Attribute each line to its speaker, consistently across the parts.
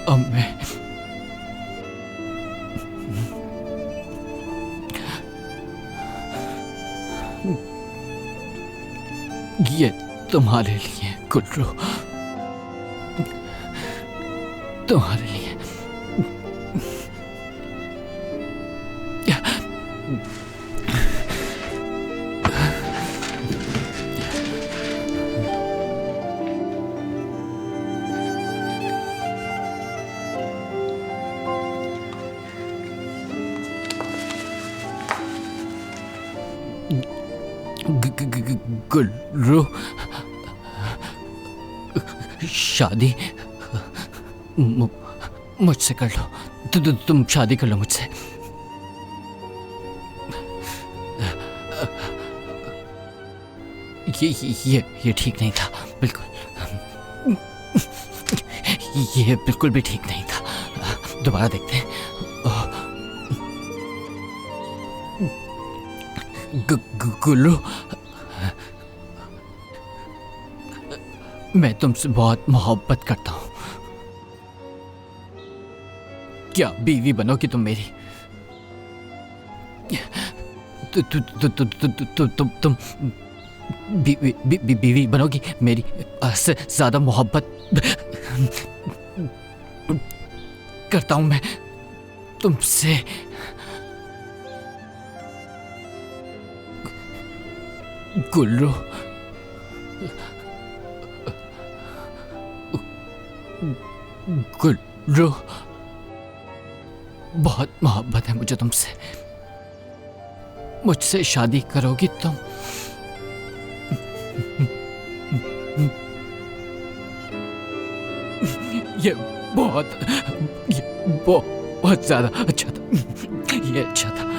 Speaker 1: अब मैं ये तुम्हारे लिए गुल्लू, तुम्हारे लिए। गुल्लू, शादी मुझसे कर लो। तुम शादी कर लो मुझसे। ये ठीक नहीं था, बिल्कुल। ये बिल्कुल भी ठीक नहीं था। दोबारा देखते हैं। गुल्लू, मैं तुमसे बहुत मोहब्बत करता हूं। क्या बीवी बनोगी तुम मेरी? तुम बीवी बनोगी मेरी? से ज्यादा मोहब्बत करता हूं मैं तुमसे। गुल्लू, गुल्लू, बहुत मोहब्बत है मुझे तुमसे। मुझसे शादी करोगी तुम? ये बहुत ज्यादा अच्छा था। ये अच्छा था।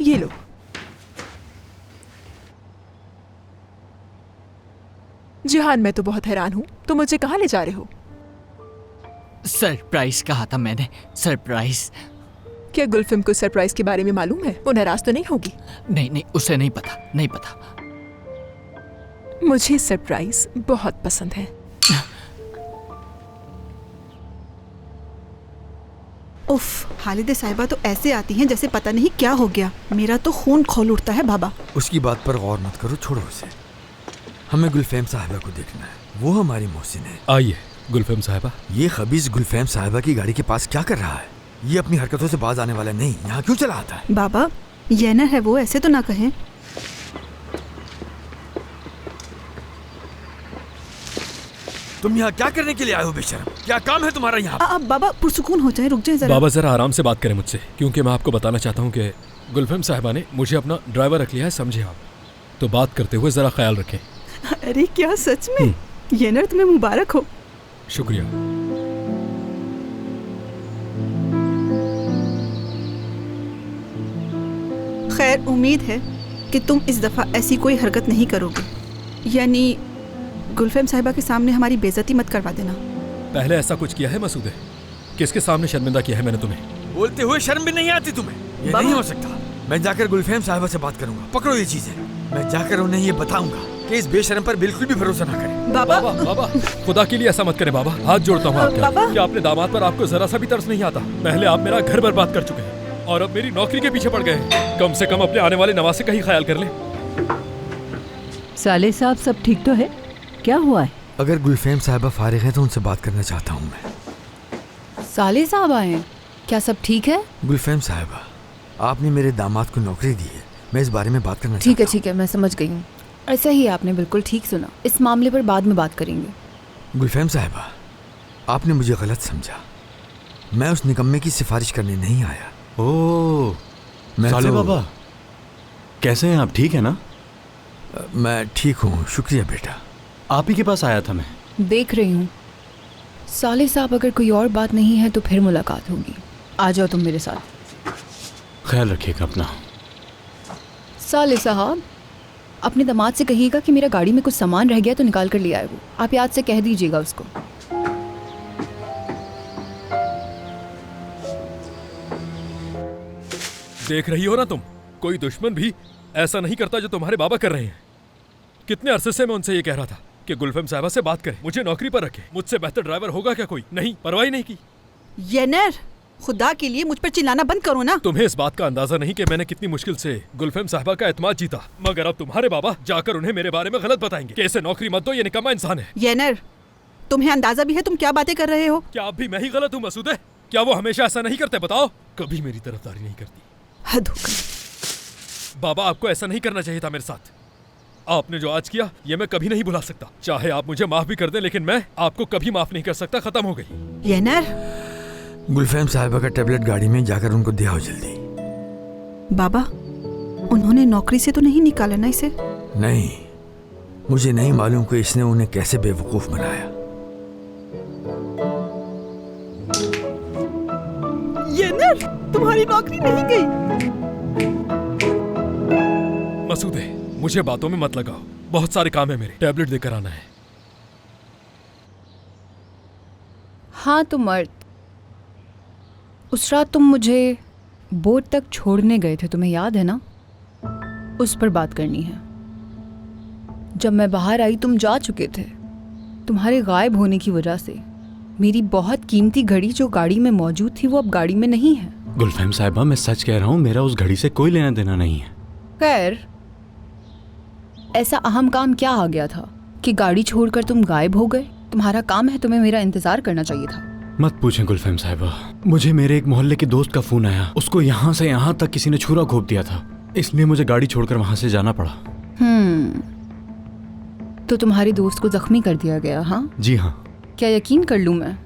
Speaker 2: ये लो। जिहान, मैं तो बहुत हैरान हूँ, तो मुझे कहाँ ले जा रहे हो?
Speaker 1: सरप्राइज कहा था मैंने, सरप्राइज।
Speaker 2: क्या गुलफिम को सरप्राइज के बारे में मालूम है? वो नाराज तो नहीं होगी?
Speaker 1: नहीं, उसे नहीं पता, नहीं पता।
Speaker 2: मुझे सरप्राइज बहुत पसंद है।
Speaker 3: उफ, हालिदे साहिबा तो ऐसे आती हैं जैसे पता नहीं क्या हो गया। मेरा तो खून खौल उठता है बाबा।
Speaker 4: उसकी बात पर गौर मत करो, छोड़ो उसे। हमें गुलफेम साहिबा को देखना है, वो हमारी मोहसिन है।
Speaker 5: आइए गुलफेम साहिबा।
Speaker 4: ये खबीज गुलफेम साहिबा की गाड़ी के पास क्या कर रहा है? ये अपनी हरकतों से बाज आने वाला नहीं, यहाँ क्यों चला आता है?
Speaker 3: बाबा, येनर है वो, ऐसे तो ना कहें।
Speaker 4: तुम यहाँ क्या करने के लिए आए हो बेशरम? क्या काम है तुम्हारा यहाँ?
Speaker 3: अब बाबा पुरसुकून हो जाए, रुक जाए जरा।
Speaker 5: बाबा जरा आराम से बात करें मुझसे, क्योंकि मैं आपको बताना चाहता हूँ कि गुलफेम साहिबा ने मुझे अपना ड्राइवर रख लिया है, समझे आप? तो बात करते हुए जरा ख्याल रखें।
Speaker 3: अरे क्या सच में? येनर तुम्हें मुबारक हो।
Speaker 5: शुक्रिया।
Speaker 3: खैर, उम्मीद है कि तुम इस दफा ऐसी कोई हरकत नहीं करोगे। यानी गुलफेम साहिबा के सामने हमारी बेइज्जती मत करवा देना।
Speaker 5: पहले ऐसा कुछ किया है मसूदे? किसके सामने शर्मिंदा किया है मैंने तुम्हें?
Speaker 4: बोलते हुए शर्म भी नहीं आती तुम्हें? ये नहीं हो सकता। मैं जाकर गुलफेम साहिबा से बात करूंगा। पकड़ो ये चीजें। मैं जाकर उन्हें ये बताऊंगा कि इस बेशरम पर बिल्कुल भी भरोसा ना करें।
Speaker 3: बाबा,
Speaker 5: बाबा, खुदा के लिए ऐसा मत करें बाबा, हाथ जोड़ता हूँ आपके।
Speaker 3: बाबा।
Speaker 5: क्या अपने दामाद पर आपको जरा सा भी तरस नहीं आता? पहले आप मेरा घर बर्बाद कर चुके हैं और अब मेरी नौकरी के पीछे पड़ गए हैं। कम से कम अपने आने वाले नवासे का ही ख्याल कर लें।
Speaker 6: साले साहब, सब ठीक तो है? क्या हुआ है?
Speaker 4: अगर गुलफेम साहिबा फारिग है तो उनसे बात करना चाहता हूँ मैं।
Speaker 7: साले साहब आए हैं? क्या सब ठीक है?
Speaker 4: गुलफेम साहिबा, आपने मेरे दामाद को नौकरी दी है, मैं इस बारे में बात करना
Speaker 7: ठीक
Speaker 4: चाहता हूँ।
Speaker 7: है, मैं समझ गई हूँ। ऐसा ही आपने बिल्कुल ठीक सुना। इस मामले पर बाद में बात करेंगे।
Speaker 4: गुलफेम साहिबा, आपने मुझे गलत समझा। मैं उस निकम्मे की सिफारिश करने नहीं आया।
Speaker 8: ओह, साले बाबा, कैसे हैं आप? ठीक है ना?
Speaker 4: मैं ठीक हूँ, शुक्रिया बेटा।
Speaker 8: आप ही के पास आया था मैं।
Speaker 7: देख रही हूँ। साले साहब, अगर कोई और बात नहीं है तो फिर मुलाकात होगी। आ जाओ तुम मेरे साथ।
Speaker 8: ख्याल रखिएगा अपना।
Speaker 7: साले साहब, अपने दामाद से कहिएगा कि मेरा गाड़ी में कुछ सामान रह गया तो निकाल कर ले आए वो। आप याद से कह दीजिएगा उसको।
Speaker 5: देख रही हो ना तुम, कोई दुश्मन भी ऐसा नहीं करता जो तुम्हारे बाबा कर रहे हैं। कितने अरसे से मैं उनसे ये कह रहा था कि गुलफेम साहिबा से बात करें, मुझे नौकरी पर रखे। मुझसे बेहतर ड्राइवर होगा क्या कोई? नहीं, परवाही नहीं की।
Speaker 3: येनर, खुदा के लिए मुझ पर चिल्लाना बंद करो ना।
Speaker 5: तुम्हें इस बात का अंदाजा नहीं कि मैंने कितनी मुश्किल से गुलफेम साहिबा का एतमाद जीता, मगर अब तुम्हारे बाबा जाकर उन्हें मेरे बारे में गलत बताएंगे कि इसे नौकरी मत दो, ये निकम्मा इंसान है।
Speaker 3: येनर, तुम्हें अंदाजा भी है तुम क्या बातें कर रहे हो?
Speaker 5: क्या अब भी मैं ही गलत हूँ मसूदे? क्या वो हमेशा ऐसा नहीं करते? बताओ, कभी मेरी तरफदारी नहीं करती।
Speaker 3: हद हो गई।
Speaker 5: बाबा, आपको ऐसा नहीं करना चाहिए था मेरे साथ। आपने जो आज किया ये मैं कभी नहीं भुला सकता। चाहे आप मुझे माफ भी कर दें, लेकिन मैं आपको कभी माफ नहीं कर सकता। खत्म हो गई।
Speaker 3: येनर,
Speaker 4: गुलफेम साहिबा का टेबलेट गाड़ी में, जाकर उनको दे आओ जल्दी।
Speaker 3: बाबा, उन्होंने नौकरी से तो नहीं निकाला ना इसे?
Speaker 4: नहीं, मुझे नहीं मालूम कि इसने उन्हें कैसे बेवकूफ बनाया।
Speaker 3: येनर, तुम्हारी नौकरी नहीं गई।
Speaker 5: मसूदे, मुझे बातों में मत लगाओ, बहुत सारे काम है मेरे। टैबलेट देकर आना है।
Speaker 7: हाँ तो मर्द, उस रात तुम मुझे बोट तक छोड़ने गए थे, तुम्हें याद है ना? उस पर बात करनी है। जब मैं बाहर आई तुम जा चुके थे। तुम्हारे गायब होने की वजह से मेरी बहुत कीमती घड़ी जो गाड़ी में मौजूद थी वो अब गाड़ी में नहीं है।
Speaker 8: गुलफेम साहिबा, मैं सच कह रहा हूँ, मेरा उस घड़ी से कोई लेना देना नहीं है।
Speaker 7: खैर, ऐसा अहम काम क्या आ गया था कि गाड़ी छोड़कर तुम गायब हो गए? तुम्हारा काम है, तुम्हें मेरा इंतजार करना चाहिए था।
Speaker 8: मत पूछें गुलफेम साहिबा, मुझे मेरे एक मोहल्ले के दोस्त का फोन आया। उसको यहाँ से यहाँ तक किसी ने छुरा घोंप दिया था, इसलिए मुझे गाड़ी छोड़कर वहां से जाना पड़ा।
Speaker 7: तो तुम्हारे दोस्त को जख्मी कर दिया गया? हाँ
Speaker 8: जी हाँ।
Speaker 7: क्या यकीन कर लूं मैं?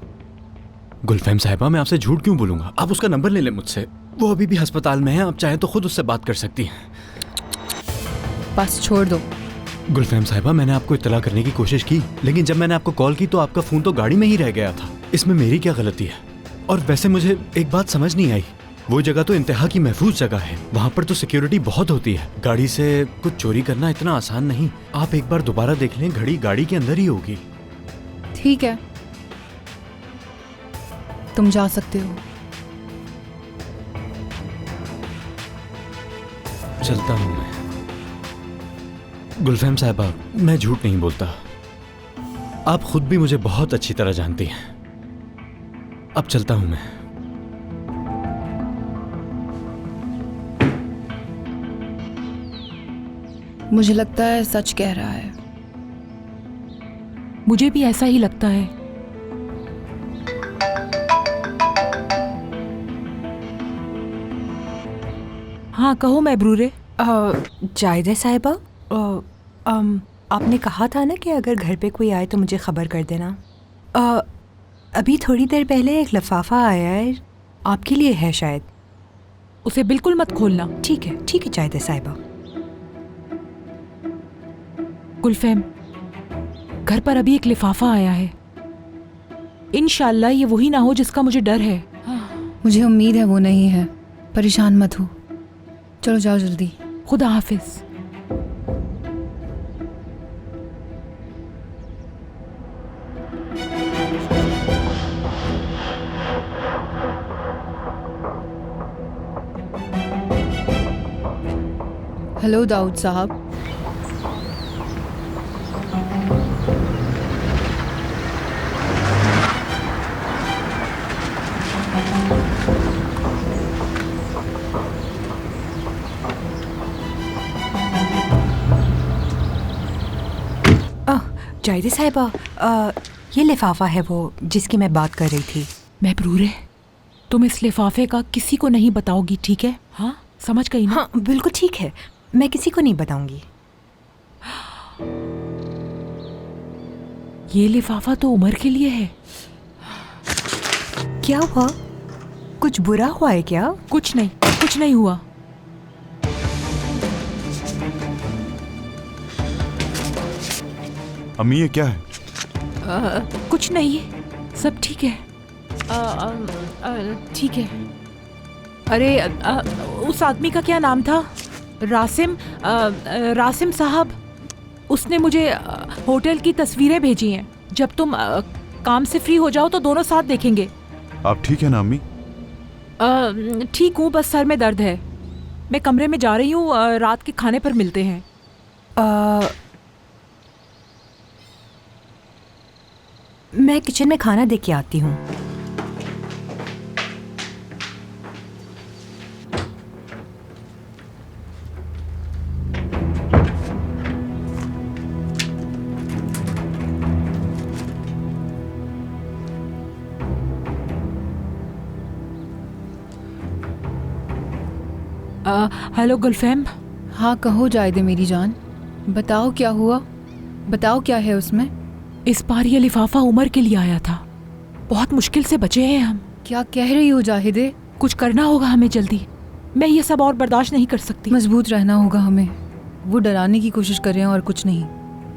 Speaker 8: गुलफेम साहिबा, मैं आपसे झूठ क्यों बोलूंगा? आप उसका नंबर ले लें मुझसे, वो अभी भी अस्पताल में है। आप चाहें तो खुद उससे बात कर सकती हैं।
Speaker 7: बस छोड़ दो।
Speaker 8: गुलफेम साहिबा, मैंने आपको इत्तला करने की कोशिश की, लेकिन जब मैंने आपको कॉल की तो आपका फोन तो गाड़ी में ही रह गया था। इसमें मेरी क्या गलती है? और वैसे मुझे एक बात समझ नहीं आई, वो जगह तो इंतहा की महफूज जगह है, वहाँ पर तो सिक्योरिटी बहुत होती है। गाड़ी से कुछ चोरी करना इतना आसान नहीं। आप एक बार दोबारा देख लें, घड़ी गाड़ी के अंदर ही होगी।
Speaker 7: ठीक है, तुम जा सकते हो।
Speaker 8: चलता हूँ मैं। गुलफेम साहिबा, मैं झूठ नहीं बोलता, आप खुद भी मुझे बहुत अच्छी तरह जानती हैं। अब चलता हूं मैं।
Speaker 7: मुझे लगता है सच कह रहा है।
Speaker 9: मुझे भी ऐसा ही लगता है। हाँ कहो महबरूरे।
Speaker 10: जायदा साहिबा, आपने कहा था ना कि अगर घर पे कोई आए तो मुझे ख़बर कर देना। अभी थोड़ी देर पहले एक लिफाफा आया है, आपके लिए है शायद।
Speaker 9: उसे बिल्कुल मत खोलना।
Speaker 10: ठीक है जायदा साहिबा।
Speaker 9: गुलफेम, घर पर अभी एक लिफाफा आया है। इंशाल्लाह ये वही ना हो जिसका मुझे डर है।
Speaker 7: मुझे उम्मीद है वो नहीं है। परेशान मत हो, चलो जाओ जल्दी।
Speaker 9: खुदा हाफिज।
Speaker 7: हेलो दाऊद साहब।
Speaker 10: जायदा साहिबा, ये लिफाफा है वो जिसकी मैं बात कर रही थी।
Speaker 9: महबरूरे, तुम इस लिफाफे का किसी को नहीं बताओगी, ठीक है? हाँ समझ गई ना?
Speaker 10: हाँ बिल्कुल ठीक है, मैं किसी को नहीं बताऊंगी।
Speaker 9: ये लिफाफा तो उमर के लिए है।
Speaker 10: क्या हुआ? कुछ बुरा हुआ है क्या?
Speaker 9: कुछ नहीं हुआ।
Speaker 11: अम्मी ये क्या है?
Speaker 9: कुछ नहीं, सब ठीक है। ठीक है। अरे उस आदमी का क्या नाम था? रासिम साहब। उसने मुझे होटल की तस्वीरें भेजी हैं। जब तुम काम से फ्री हो जाओ तो दोनों साथ देखेंगे।
Speaker 11: आप ठीक है ना अम्मी?
Speaker 9: ठीक हूँ, बस सर में दर्द है। मैं कमरे में जा रही हूँ, रात के खाने पर मिलते हैं।
Speaker 10: मैं किचन में खाना दे के आती हूँ।
Speaker 9: हेलो गुलफैम।
Speaker 7: हाँ कहो जायदे मेरी जान, बताओ क्या हुआ, बताओ क्या है उसमें।
Speaker 9: इस बार ये लिफाफा उमर के लिए आया था, बहुत मुश्किल से बचे हैं हम।
Speaker 7: क्या कह रही हो जाहिदे?
Speaker 9: कुछ करना होगा हमें जल्दी, मैं ये सब और बर्दाश्त नहीं कर सकती।
Speaker 7: मजबूत रहना होगा हमें। वो डराने की कोशिश कर रहे हैं और कुछ नहीं।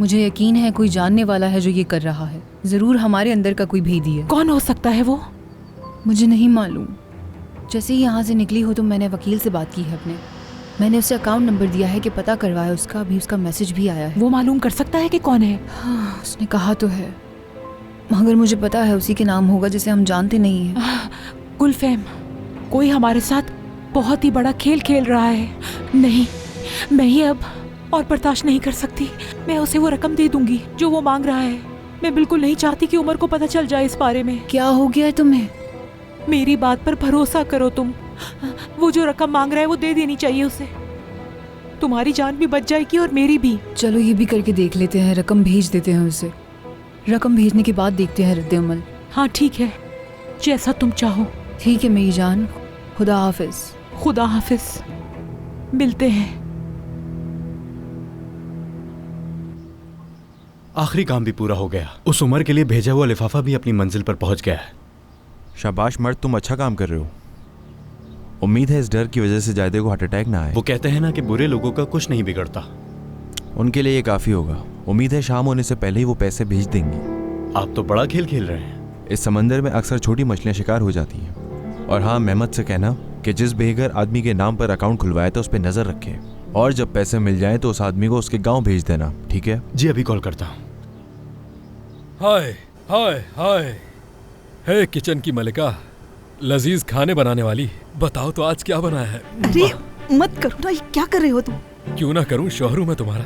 Speaker 7: मुझे यकीन है कोई जानने वाला है जो ये कर रहा है, जरूर हमारे अंदर का कोई भेदी है।
Speaker 9: कौन हो सकता है वो?
Speaker 7: मुझे नहीं मालूम। जैसे ही यहाँ से निकली हो तो मैंने वकील से बात की है अपने, मैंने उसे अकाउंट नंबर दिया है कि पता करवाए उसका, अभी उसका मैसेज भी आया है।
Speaker 9: वो मालूम कर सकता है कि कौन है?
Speaker 7: हाँ उसने कहा तो है, मगर मुझे पता है उसी के नाम होगा जिसे हम जानते नहीं हैं।
Speaker 9: गुलफैम, कोई हमारे साथ बहुत ही बड़ा खेल खेल रहा है। नहीं, मैं ये अब और बर्दाश्त नहीं कर सकती। मैं उसे वो रकम दे दूंगी जो वो मांग रहा है। मैं बिल्कुल नहीं चाहती कि उमर को पता चल जाए इस बारे में।
Speaker 7: क्या हो गया है तुम्हें?
Speaker 9: मेरी बात पर भरोसा करो तुम, वो जो रकम मांग रहा है वो दे देनी चाहिए उसे। तुम्हारी जान भी बच जाएगी और मेरी भी।
Speaker 7: चलो ये भी करके देख लेते हैं, रकम भेज देते हैं उसे। रकम भेजने के बाद देखते हैं रद्द अमल।
Speaker 9: हाँ ठीक है, जैसा तुम चाहो।
Speaker 7: ठीक है मेरी जान, खुदा हाफिज।
Speaker 9: खुदा हाफिज, मिलते हैं।
Speaker 8: आखिरी काम भी पूरा हो गया। उस उमर के लिए भेजा हुआ लिफाफा भी अपनी मंजिल पर पहुंच गया है।
Speaker 11: शाबाश मर्द, तुम अच्छा काम कर रहे हो। उम्मीद है इस डर की वजह से जायदे को हार्ट अटैक ना आए।
Speaker 8: वो कहते हैं ना कि बुरे लोगों का कुछ नहीं बिगड़ता।
Speaker 11: उनके लिए ये काफी होगा। उम्मीद है शाम होने से पहले ही वो पैसे भेज देंगी।
Speaker 8: आप तो बड़ा खेल खेल रहे हैं।
Speaker 11: इस समंदर में अक्सर छोटी मछलियां शिकार हो जाती हैं। और हाँ, मेहमद से कहना कि जिस बेघर आदमी के नाम पर अकाउंट खुलवाया था उस पर नजर रखे, और जब पैसे मिल जाए तो उस आदमी को उसके गाँव भेज देना, ठीक है?
Speaker 8: जी अभी कॉल करता हूँ।
Speaker 5: हाय हाय हाय, हे किचन की मलिका, लजीज खाने बनाने वाली, बताओ तो आज क्या बनाया है?
Speaker 3: अरे मत करो ना, ये क्या कर रहे हो तुम?
Speaker 5: क्यों ना करूं, शौहर हूं मैं तुम्हारा।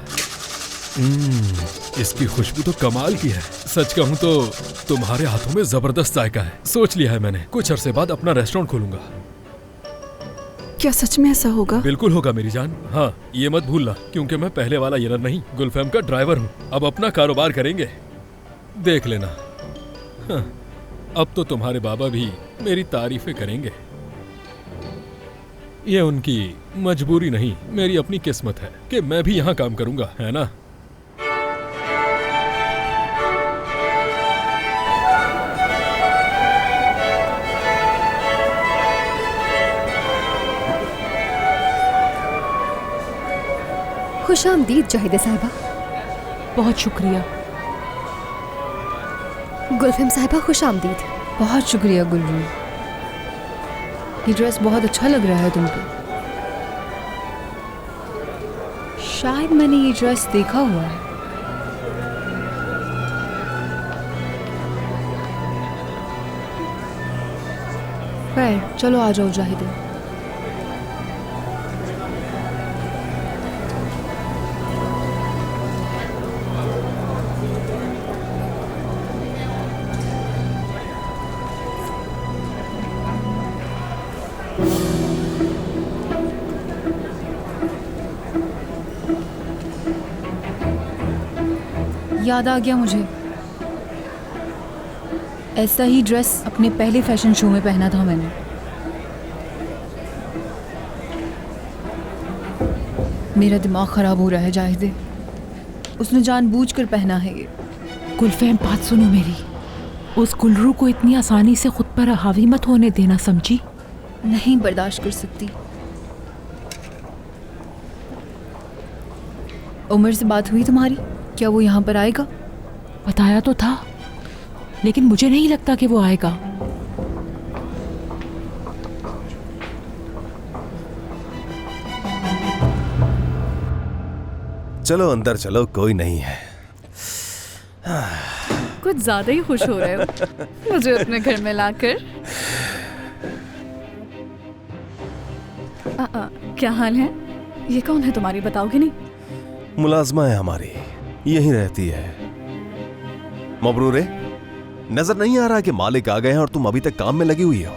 Speaker 5: इसकी खुशबू तो कमाल की है। सच कहूं तो तुम्हारे हाथों में जबरदस्त जायका है। सोच लिया है मैंने, कुछ अरसे बाद अपना रेस्टोरेंट खोलूंगा।
Speaker 3: क्या सच में ऐसा होगा?
Speaker 5: बिल्कुल होगा मेरी जान। हाँ ये मत भूलना, क्योंकि मैं पहले वाला येनर नहीं, गुलफैम का ड्राइवर हूँ। अब अपना कारोबार करेंगे, देख लेना। हाँ, अब तो तुम्हारे बाबा भी मेरी तारीफें करेंगे। ये उनकी मजबूरी नहीं, मेरी अपनी किस्मत है कि मैं भी यहाँ काम करूंगा, है ना?
Speaker 12: खुशामदीद जाहिदा साहिबा।
Speaker 9: बहुत शुक्रिया।
Speaker 12: गुलफैम साहिबा खुशामदीद।
Speaker 7: बहुत शुक्रिया गुलरू, ये ड्रेस बहुत अच्छा लग रहा है तुम पे। शायद मैंने ये ड्रेस देखा हुआ है। खैर चलो आ जाओ जाहिदा। याद आ गया मुझे, ऐसा ही ड्रेस अपने पहले फैशन शो में पहना था मैंने। मेरा दिमाग खराब हो रहा है जाहिदे, उसने जानबूझकर पहना है ये।
Speaker 9: गुलफैम बात सुनो मेरी, उस गुलरू को इतनी आसानी से खुद पर हावी मत होने देना, समझी?
Speaker 7: नहीं बर्दाश्त कर सकती। उमर से बात हुई तुम्हारी? क्या वो यहाँ पर आएगा?
Speaker 9: बताया तो था, लेकिन मुझे नहीं लगता कि वो आएगा।
Speaker 13: चलो अंदर चलो, कोई नहीं है।
Speaker 12: कुछ ज्यादा ही खुश हो रहे हो मुझे अपने घर में लाकर। क्या हाल है? ये कौन है तुम्हारी, बताओगे नहीं?
Speaker 13: मुलाजमा है हमारी, यहीं रहती है। मबरूर है, नजर नहीं आ रहा कि मालिक आ गए हैं और तुम अभी तक काम में लगी हुई हो?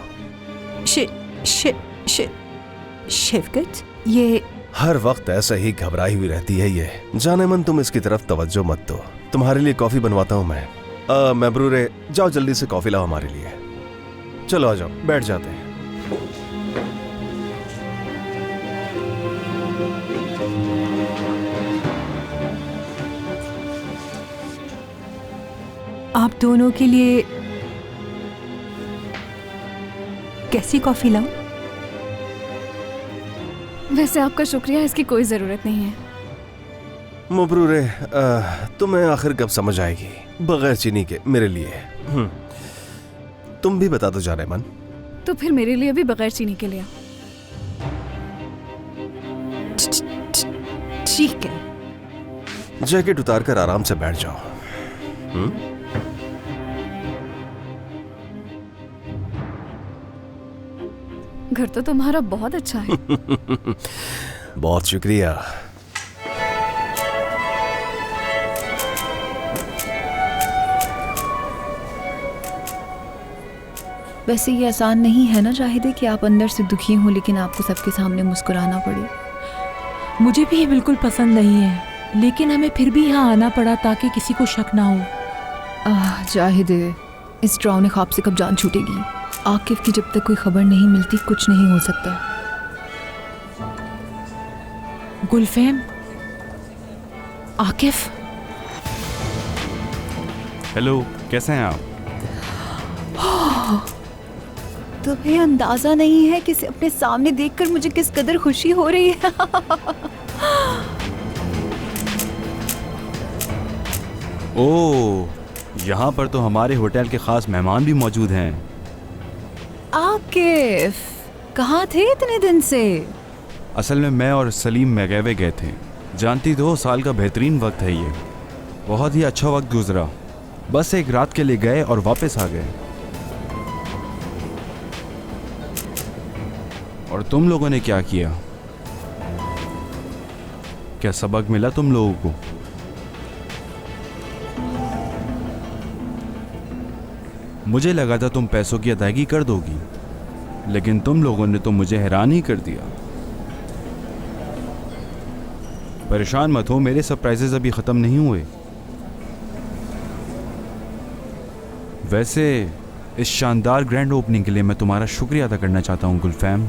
Speaker 10: शिवकत, ये
Speaker 13: हर वक्त ऐसे ही घबराई हुई रहती है ये। जाने मन तुम इसकी तरफ तवज्जो मत दो। तुम्हारे लिए कॉफी बनवाता हूं मैं। मबरूर है, जाओ जल्दी से कॉफी लाओ हमारे लिए। चलो आ जाओ, बैठ जाते हैं।
Speaker 10: आप दोनों के लिए कैसी कॉफी लाऊं?
Speaker 12: वैसे आपका शुक्रिया, इसकी कोई जरूरत नहीं है।
Speaker 13: मबरूर है, तुम्हें आखिर कब समझ आएगी बगैर चीनी के मेरे लिए। तुम भी बता दो जाने मन।
Speaker 12: तो फिर मेरे लिए भी बगैर चीनी के लिए।
Speaker 10: ठीक है।
Speaker 13: जैकेट उतार कर आराम से बैठ जाओ।
Speaker 12: घर तो तुम्हारा बहुत अच्छा है।
Speaker 13: बहुत शुक्रिया।
Speaker 7: वैसे ये आसान नहीं है ना जाहिदे कि आप अंदर से दुखी हो लेकिन आपको सबके सामने मुस्कुराना पड़े।
Speaker 9: मुझे भी ये बिल्कुल पसंद नहीं है, लेकिन हमें फिर भी यहाँ आना पड़ा ताकि किसी को शक ना हो।
Speaker 7: जाहिदे, इस डरावने ख्वाब से कब जान छूटेगी? आकिफ की जब तक कोई खबर नहीं मिलती कुछ नहीं हो सकता।
Speaker 9: गुलफेम, आकिफ।
Speaker 14: हेलो, कैसे हैं आप?
Speaker 7: तुम्हें अंदाजा नहीं है कि अपने सामने देखकर मुझे किस कदर खुशी हो रही है।
Speaker 14: ओह, यहाँ पर तो हमारे होटल के खास मेहमान भी मौजूद हैं।
Speaker 7: आकिफ, कहाँ थे इतने दिन से?
Speaker 14: असल में मैं और सलीम मैगेवे गए थे। जानती तो हो, साल का बेहतरीन वक्त है ये। बहुत ही अच्छा वक्त गुजरा। बस एक रात के लिए गए और वापस आ गए। और तुम लोगों ने क्या किया? क्या सबक मिला तुम लोगों को? मुझे लगा था तुम पैसों की अदायगी कर दोगी, लेकिन तुम लोगों ने तो मुझे हैरान ही कर दिया। परेशान मत हो, मेरे सरप्राइजेस अभी ख़त्म नहीं हुए। वैसे इस शानदार ग्रैंड ओपनिंग के लिए मैं तुम्हारा शुक्रिया अदा करना चाहता हूँ गुलफैम।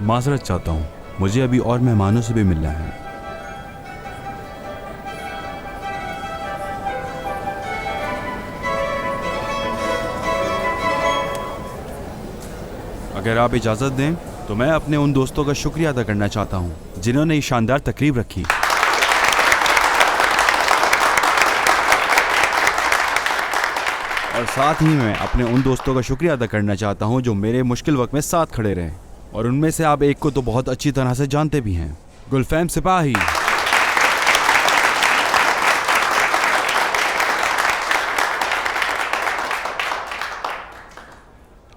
Speaker 14: माजरत चाहता हूँ, मुझे अभी और मेहमानों से भी मिलना है। अगर आप इजाज़त दें तो मैं अपने उन दोस्तों का शुक्रिया अदा करना चाहता हूं जिन्होंने ये शानदार तकरीब रखी। और साथ ही मैं अपने उन दोस्तों का शुक्रिया अदा करना चाहता हूं जो मेरे मुश्किल वक्त में साथ खड़े रहे। और उनमें से आप एक को तो बहुत अच्छी तरह से जानते भी हैं, गुलफैम सिपाही।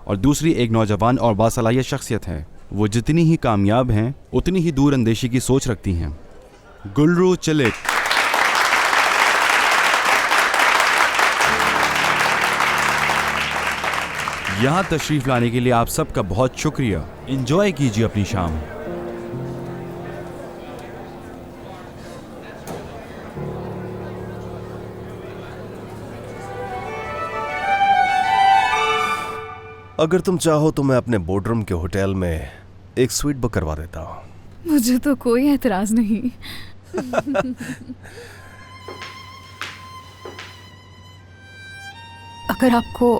Speaker 14: और दूसरी एक नौजवान और बासलाहियत शख्सियत है। वो जितनी ही कामयाब हैं उतनी ही दूर अंदेशी की सोच रखती हैं, गुलरू चिलिक। यहाँ तशरीफ लाने के लिए आप सबका बहुत शुक्रिया। एंजॉय कीजिए अपनी शाम।
Speaker 13: अगर तुम चाहो तो मैं अपने बोर्डरूम के होटल में एक स्वीट बुक करवा देता हूँ।
Speaker 12: मुझे तो कोई एतराज नहीं।
Speaker 10: अगर आपको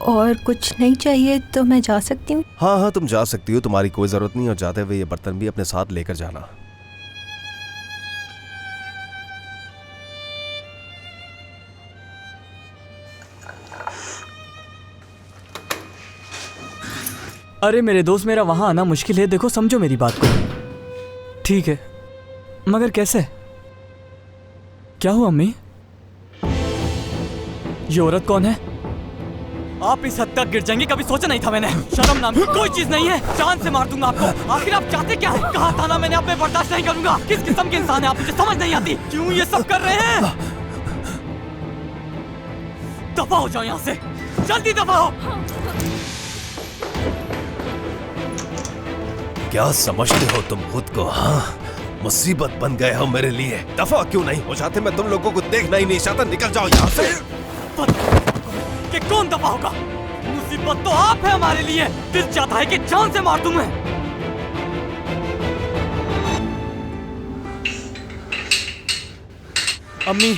Speaker 10: और कुछ नहीं चाहिए तो मैं जा सकती हूँ?
Speaker 13: हाँ हाँ, तुम जा सकती हो, तुम्हारी कोई जरूरत नहीं। और जाते हुए ये बर्तन भी अपने साथ लेकर जाना।
Speaker 1: अरे मेरे दोस्त, मेरा वहाँ आना मुश्किल है। देखो, समझो मेरी बात को। ठीक है, मगर कैसे? क्या हुआ अम्मी? ये औरत कौन है? आप इस हद तक गिर जाएंगे कभी सोचा नहीं था मैंने। शर्म नाम की कोई चीज नहीं है, जान से मार दूंगा आपको। आखिर आप चाहते क्या है? कहा था ना मैंने, आप पे बर्दाश्त नहीं करूंगा। किस किस्म के इंसान है आप, मुझे समझ नहीं आती क्यों ये सब कर रहे हैं। दफा हो जाओ यहाँ से, जल्दी दफा हो।
Speaker 13: क्या समझते हो तुम खुद को? हाँ, मुसीबत बन गए हो मेरे लिए। दफा क्यों नहीं हो जाते? मैं तुम लोगों को देखना ही नहीं चाहता। निकल जाओ यहाँ से।
Speaker 1: कि कौन दफा होगा? मुसीबत तो आप है हमारे लिए। दिल चाहता है कि जान से मार दूं मैं। अम्मी,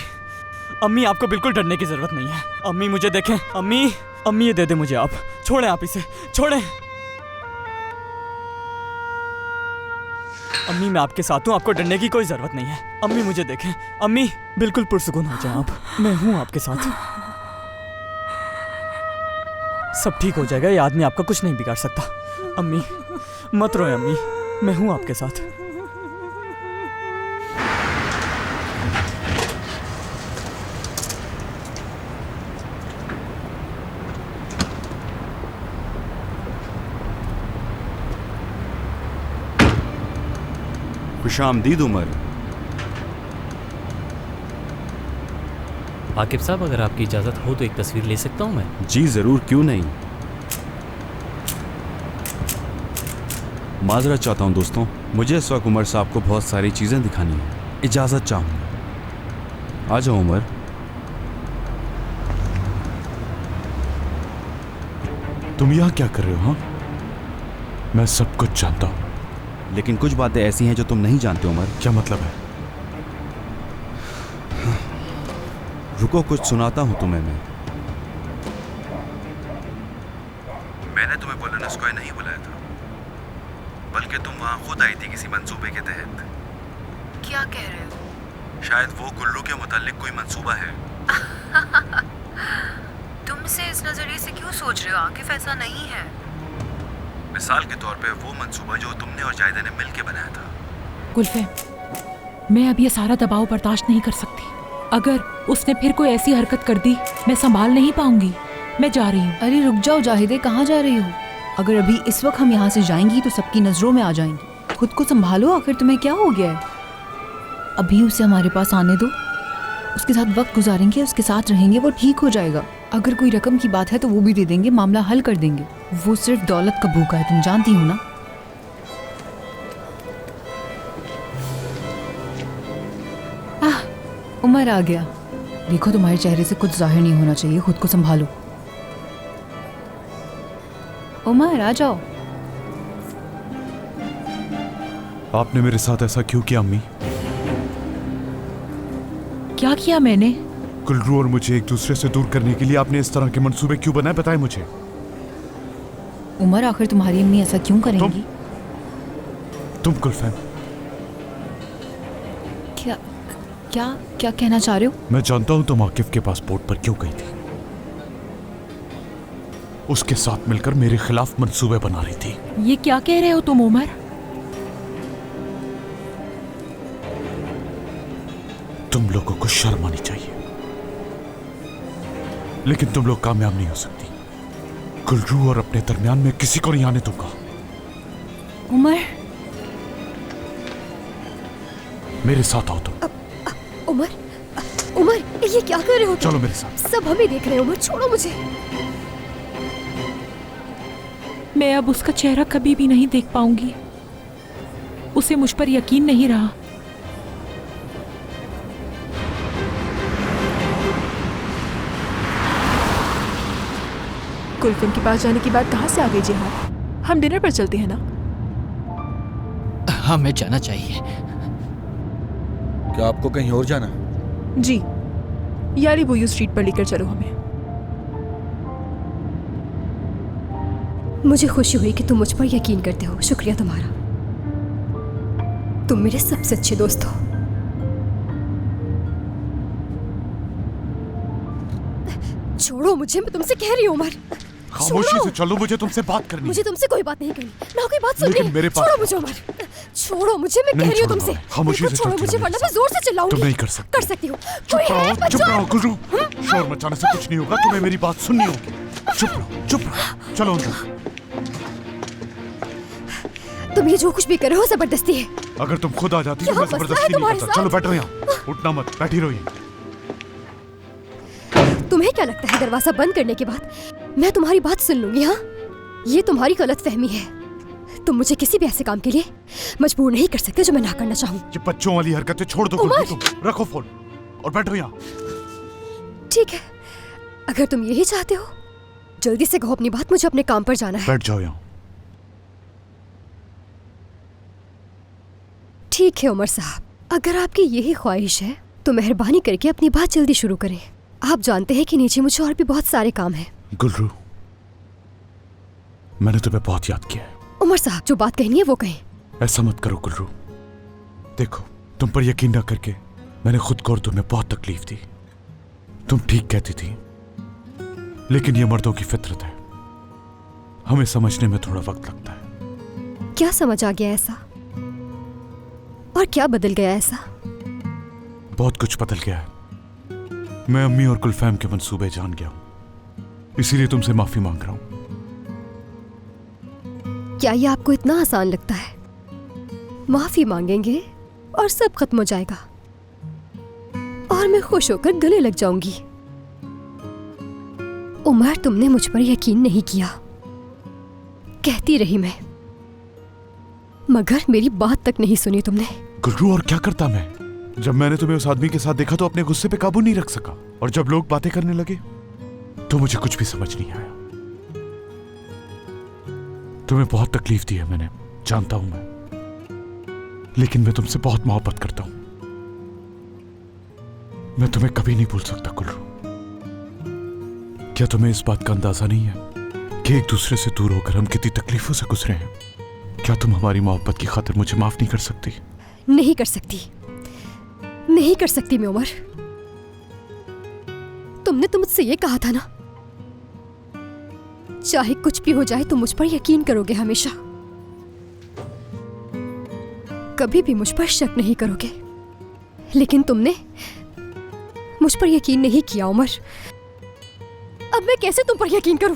Speaker 1: अम्मी आपको बिल्कुल डरने की जरूरत नहीं है। अम्मी मुझे देखें। अम्मी, अम्मी ये दे दे मुझे आप। छोड़ें आप इसे, छोड़ें। अम्मी मैं आपके साथ हूँ, आपको डरने की कोई जरूरत नहीं है। अम्मी मुझे देखें। अम्मी बिल्कुल पुरसुकून हो जाए आप, मैं हूँ आपके साथ। सब ठीक हो जाएगा, ये आदमी आपका कुछ नहीं बिगाड़ सकता। अम्मी मत रोए अम्मी, मैं हूँ आपके साथ।
Speaker 14: खुशामदीद उमर।
Speaker 15: आकिब साहब अगर आपकी इजाज़त हो तो एक तस्वीर ले सकता हूँ मैं?
Speaker 14: जी ज़रूर, क्यों नहीं। माजरत चाहता हूँ दोस्तों, मुझे इस वक्त उमर साहब को बहुत सारी चीज़ें दिखानी है। इजाज़त चाहूँगा। आ जाओ उमर।
Speaker 8: तुम यहाँ क्या कर रहे हो? हाँ, मैं सब कुछ जानता हूँ,
Speaker 14: लेकिन कुछ बातें ऐसी हैं जो तुम नहीं जानते उमर।
Speaker 8: क्या मतलब है?
Speaker 14: रुको कुछ सुनाता हूँ तुम्हें मैं। मैंने तुम्हें बोलना कोई नहीं बुलाया था, बल्कि तुम वहाँ खुद आई थी किसी मंसूबे के तहत।
Speaker 12: क्या कह रहे हो?
Speaker 14: शायद वो गुल्लू के मुतालिक कोई मंसूबा है।
Speaker 12: तुम इसे इस नजरिए से क्यों सोच रहे हो? आकिफ ऐसा नहीं है।
Speaker 14: मिसाल के तौर पे वो मंसूबा जो तुमने और जायदा ने मिलके बनाया था।
Speaker 9: गुलफेम, मैं अब ये सारा दबाव बर्दाश्त नहीं कर सकती। अगर उसने फिर कोई ऐसी हरकत कर दी, मैं संभाल नहीं पाऊंगी। मैं जा रही हूँ।
Speaker 7: अरे रुक जाओ जाहिदे, कहाँ जा रही हो? अगर अभी इस वक्त हम यहाँ से जाएंगी तो सबकी नजरों में आ जाएंगी। खुद को संभालो, आखिर तुम्हें क्या हो गया है? अभी उसे हमारे पास आने दो, उसके साथ वक्त गुजारेंगे, उसके साथ रहेंगे, वो ठीक हो जाएगा। अगर कोई रकम की बात है तो वो भी दे देंगे, मामला हल कर देंगे। वो सिर्फ दौलत का भूखा है, तुम जानती हो ना। उमर आ गया। देखो तुम्हारे चेहरे से कुछ जाहिर नहीं होना चाहिए, खुद को संभालो। उमर आ जाओ।
Speaker 8: आपने मेरे साथ ऐसा क्यों किया अम्मी?
Speaker 9: क्या किया मैंने?
Speaker 8: गुलरू और मुझे एक दूसरे से दूर करने के लिए आपने इस तरह के मंसूबे क्यों बनाए? बताएं मुझे।
Speaker 7: उमर आखिर तुम्हारी अम्मी ऐसा क्यों करेंगी?
Speaker 8: तुम गुलफैम,
Speaker 7: क्या क्या क्या कहना चाह रहे हो?
Speaker 8: मैं जानता हूं तुम आकिफ के पासपोर्ट पर क्यों गई थी। उसके साथ मिलकर मेरे खिलाफ मंसूबे बना रही थी।
Speaker 9: ये क्या कह रहे हो तुम उमर?
Speaker 8: तुम लोगों को शर्म आनी चाहिए, लेकिन तुम लोग कामयाब नहीं हो सकती। गुलरू और अपने दरमियान में किसी को नहीं आने दूंगा।
Speaker 7: उमर,
Speaker 8: मेरे साथ आओ तुम।
Speaker 16: उमर, उमर ये क्या कर रहे हो?
Speaker 8: चलो मेरे साथ।
Speaker 16: सब हमें देख रहे हो। उमर छोड़ो मुझे।
Speaker 9: मैं अब उसका चेहरा कभी भी नहीं देख पाऊंगी। उसे मुझ पर यकीन नहीं रहा।
Speaker 2: गुलफिम के पास जाने की बात कहाँ से आ गई जिहाद? हम डिनर पर चलते हैं ना?
Speaker 1: हमें जाना चाहिए।
Speaker 4: क्या आपको कहीं और जाना?
Speaker 2: जी, यारी बोयू स्ट्रीट पर लेकर चलो हमें।
Speaker 16: मुझे खुशी हुई कि तुम मुझ पर यकीन करते हो। शुक्रिया तुम्हारा। तुम मेरे सबसे अच्छे दोस्त हो। छोड़ो मुझे, मैं तुमसे कह रही हूँ उमर।
Speaker 8: खामोशी से चलो, मुझे तुमसे बात करनी है।
Speaker 16: मुझे तुमसे कोई बात नहीं करनी। ना कोई बात सुननी
Speaker 8: लेकिन
Speaker 16: है।
Speaker 8: मेरे पास...
Speaker 16: छोड़ो मुझे उमर, छोड़ो मुझे, मैं कह रही हूँ तुमसे।
Speaker 8: खामोशी से
Speaker 16: छोड़ो मुझे, वरना मैं जोर से चिल्लाऊंगी।
Speaker 8: तुम नहीं कर सकती।
Speaker 16: कर सकती हूँ। कोई है?
Speaker 8: चुप रहो गुलरू। शोर मचाने से कुछ नहीं होगा, तुम्हें मेरी बात सुननी होगी।
Speaker 17: चुप रहो, चलो अंदर।
Speaker 16: तुम ये जो कुछ भी कर रहे हो जबरदस्ती है।
Speaker 17: अगर तुम खुद आ जाती तो मैं जबरदस्ती नहीं करता। चलो बैठो यहाँ, उठना मत, बैठी रहो यहीं।
Speaker 16: तुम्हें क्या लगता है दरवाजा बंद करने के बाद मैं तुम्हारी बात सुन लूंगी? हाँ, ये तुम्हारी गलतफहमी है। तुम मुझे किसी भी ऐसे काम के लिए मजबूर नहीं कर सकते जो मैं ना करना चाहूँ।
Speaker 17: ये बच्चों वाली हरकतें छोड़ दो गुलरू, तुम रखो फोन और बैठो यहाँ।
Speaker 16: ठीक है, अगर तुम यही चाहते हो जल्दी से कहो अपनी बात, मुझे अपने काम पर जाना है।
Speaker 17: बैठ जाओ यहाँ।
Speaker 16: ठीक है उमर साहब, अगर आपकी यही ख्वाहिश है तो मेहरबानी करके अपनी बात जल्दी शुरू करें। आप जानते हैं कि नीचे मुझे और भी बहुत सारे काम हैं।
Speaker 17: गुलरू, मैंने तुम्हें बहुत याद किया है।
Speaker 16: उमर साहब, जो बात कहनी है वो कहें।
Speaker 17: ऐसा मत करो गुलरू, देखो तुम पर यकीन न करके मैंने खुद को और तुम्हें बहुत तकलीफ दी। तुम ठीक कहती थी, लेकिन ये मर्दों की फितरत है, हमें समझने में थोड़ा वक्त लगता है।
Speaker 16: क्या समझ आ गया ऐसा? और क्या बदल गया ऐसा?
Speaker 17: बहुत कुछ बदल गया है। मैं अम्मी और गुलफैम के मंसूबे जान गया हूं, इसीलिए तुमसे माफी मांग रहा हूं।
Speaker 16: क्या ये आपको इतना आसान लगता है? माफी मांगेंगे और सब खत्म हो जाएगा और मैं खुश होकर गले लग जाऊंगी। उमर, तुमने मुझ पर यकीन नहीं किया, कहती रही मैं, मगर मेरी बात तक नहीं सुनी तुमने।
Speaker 17: गुलरू, और क्या करता मैं? जब मैंने तुम्हें उस आदमी के साथ देखा तो अपने गुस्से पे काबू नहीं रख सका, और जब लोग बातें करने लगे तो मुझे कुछ भी समझ नहीं आया। तुम्हें बहुत तकलीफ दी है मैंने, जानता हूं मैं, लेकिन मैं तुमसे बहुत मोहब्बत करता हूं। मैं तुम्हें कभी नहीं भूल सकता गुलरू। क्या तुम्हें इस बात का अंदाजा नहीं है कि एक दूसरे से दूर होकर हम कितनी तकलीफों से गुजरे हैं? क्या तुम हमारी मोहब्बत की खातिर मुझे माफ नहीं कर सकती?
Speaker 16: नहीं कर सकती, नहीं कर सकती मैं उमर। तुमने तो मुझसे ये कहा था ना, चाहे कुछ भी हो जाए तो मुझ पर यकीन करोगे हमेशा, कभी भी मुझ पर शक नहीं करोगे। लेकिन तुमने मुझ पर यकीन नहीं किया उमर। अब मैं कैसे तुम पर यकीन करूं?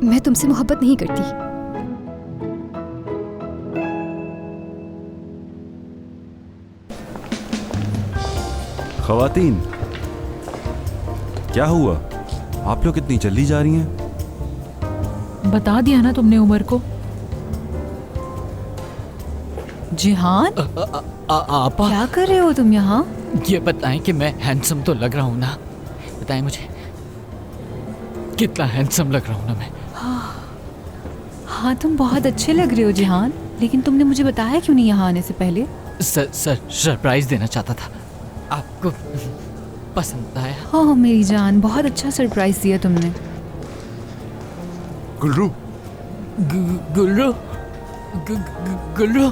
Speaker 16: मैं तुमसे मोहब्बत नहीं करती।
Speaker 14: ख़वातीन, क्या हुआ? आप लोग इतनी जल्दी जा रही हैं?
Speaker 9: बता दिया ना तुमने उमर को। जिहान,
Speaker 1: आपा
Speaker 7: क्या कर रहे हो तुम यहाँ?
Speaker 1: ये बताएं कि मैं हैंडसम तो लग रहा हूँ ना? बताएं मुझे, कितना हैंडसम लग रहा हूँ ना मैं?
Speaker 7: हाँ, तुम बहुत अच्छे लग रहे हो जिहान, लेकिन तुमने मुझे बताया क्यों नहीं यहाँ आने से पहले?
Speaker 1: सर सरप्राइज देना चाहता था। आपको पसंद आया?
Speaker 7: हाँ मेरी जान, बहुत अच्छा सरप्राइज दिया तुमने।
Speaker 17: गुलरू,
Speaker 1: गुलरू, गुलरू,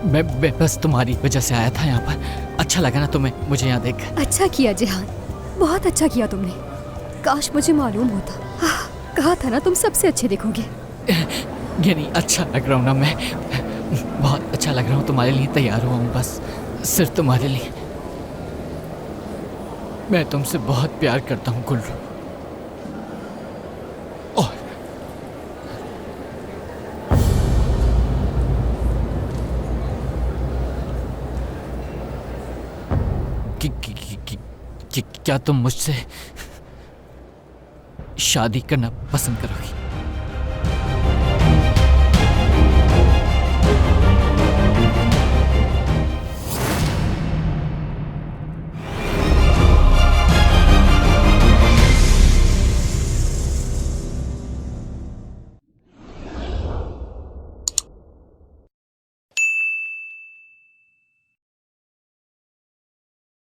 Speaker 1: मैं बस तुम्हारी वजह से आया था यहाँ पर। अच्छा लगा ना तुम्हें मुझे यहाँ देख?
Speaker 16: अच्छा किया जिहान, बहुत अच्छा किया तुमने। काश मुझे मालूम होता। कहा था ना तुम सबसे अच्छे दिखोगे।
Speaker 1: ये नहीं, अच्छा लग रहा हूँ ना मैं? बहुत अच्छा लग रहा हूँ, तुम्हारे लिए तैयार हुआ हूँ, बस सिर्फ तुम्हारे लिए। मैं तुमसे बहुत प्यार करता हूँ गुलरू। और क्या तुम मुझसे शादी करना पसंद करोगी?